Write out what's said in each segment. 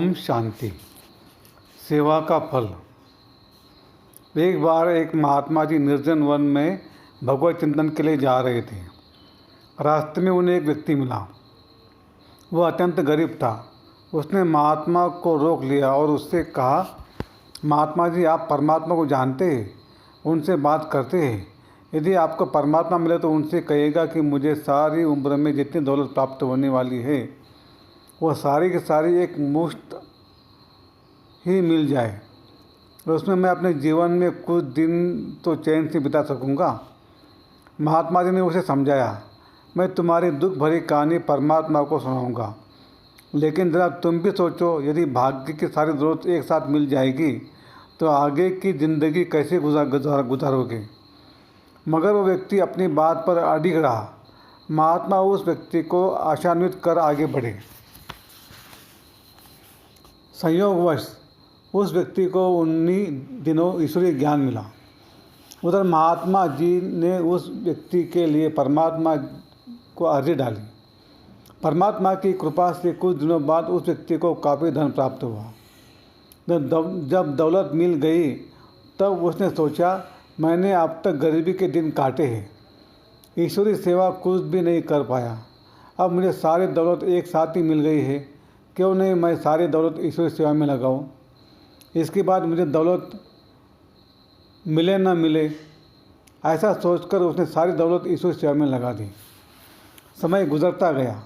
ओम शांति। सेवा का फल। एक बार एक महात्मा जी निर्जन वन में भगवत चिंतन के लिए जा रहे थे। रास्ते में उन्हें एक व्यक्ति मिला। वह अत्यंत गरीब था। उसने महात्मा को रोक लिया और उससे कहा, महात्मा जी, आप परमात्मा को जानते हैं, उनसे बात करते हैं। यदि आपको परमात्मा मिले तो उनसे कहिएगा कि मुझे सारी उम्र में जितनी दौलत प्राप्त होने वाली है वह सारी की सारी एक मुश्त ही मिल जाए और उसमें मैं अपने जीवन में कुछ दिन तो चैन से बिता सकूंगा। महात्मा जी ने उसे समझाया, मैं तुम्हारी दुख भरी कहानी परमात्मा को सुनाऊंगा, लेकिन ज़रा तुम भी सोचो, यदि भाग्य की सारी ज़रूरत एक साथ मिल जाएगी तो आगे की ज़िंदगी कैसे गुजारोगे। मगर वो व्यक्ति अपनी बात पर अडिग रहा। महात्मा उस व्यक्ति को आशान्वित कर आगे बढ़े। संयोगवश उस व्यक्ति को उन्हीं दिनों ईश्वरीय ज्ञान मिला। उधर महात्मा जी ने उस व्यक्ति के लिए परमात्मा को अर्जी डाली। परमात्मा की कृपा से कुछ दिनों बाद उस व्यक्ति को काफ़ी धन प्राप्त हुआ। जब दौलत मिल गई तब उसने सोचा, मैंने अब तक गरीबी के दिन काटे हैं, ईश्वरीय सेवा कुछ भी नहीं कर पाया। अब मुझे सारी दौलत एक साथ ही मिल गई है, क्यों नहीं मैं सारी दौलत ईश्वरीय सेवा में लगाऊं। इसके बाद मुझे दौलत मिले न मिले, ऐसा सोचकर उसने सारी दौलत ईश्वरीय सेवा में लगा दी। समय गुजरता गया।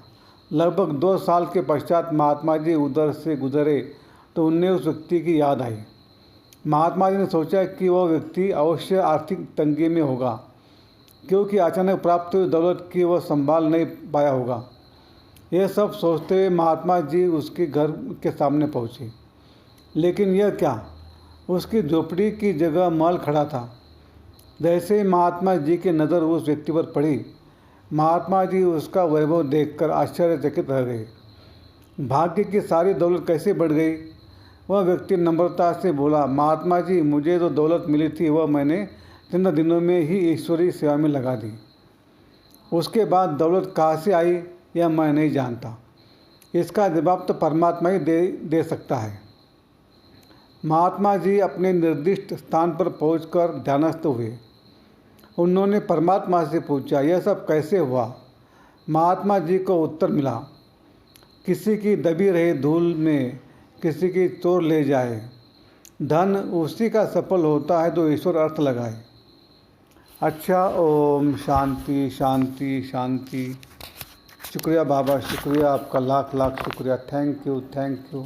लगभग 2 साल के पश्चात महात्मा जी उधर से गुजरे तो उन्हें उस व्यक्ति की याद आई। महात्मा जी ने सोचा कि वह व्यक्ति अवश्य आर्थिक तंगी में होगा, क्योंकि अचानक प्राप्त हुई दौलत की वह संभाल नहीं पाया होगा। यह सब सोचते हुए महात्मा जी उसके घर के सामने पहुँचे। लेकिन यह क्या, उसकी झोपड़ी की जगह महल खड़ा था। जैसे ही महात्मा जी की नज़र उस व्यक्ति पर पड़ी, महात्मा जी उसका वैभव देखकर आश्चर्यचकित रह गए। भाग्य की सारी दौलत कैसे बढ़ गई। वह व्यक्ति नम्रता से बोला, महात्मा जी, मुझे जो दौलत मिली थी वह मैंने चंद दिनों में ही ईश्वरीय सेवा में लगा दी। उसके बाद दौलत कहाँ से आई यह मैं नहीं जानता। इसका जवाब तो परमात्मा ही दे सकता है। महात्मा जी अपने निर्दिष्ट स्थान पर पहुंचकर ध्यानस्थ हुए। उन्होंने परमात्मा से पूछा, यह सब कैसे हुआ। महात्मा जी को उत्तर मिला, किसी की दबी रही धूल में किसी की चोर ले जाए, धन उसी का सफल होता है जो ईश्वर अर्थ लगाए। अच्छा, ओम शांति शांति शांति। शुक्रिया बाबा, शुक्रिया आपका, लाख लाख शुक्रिया। Thank you.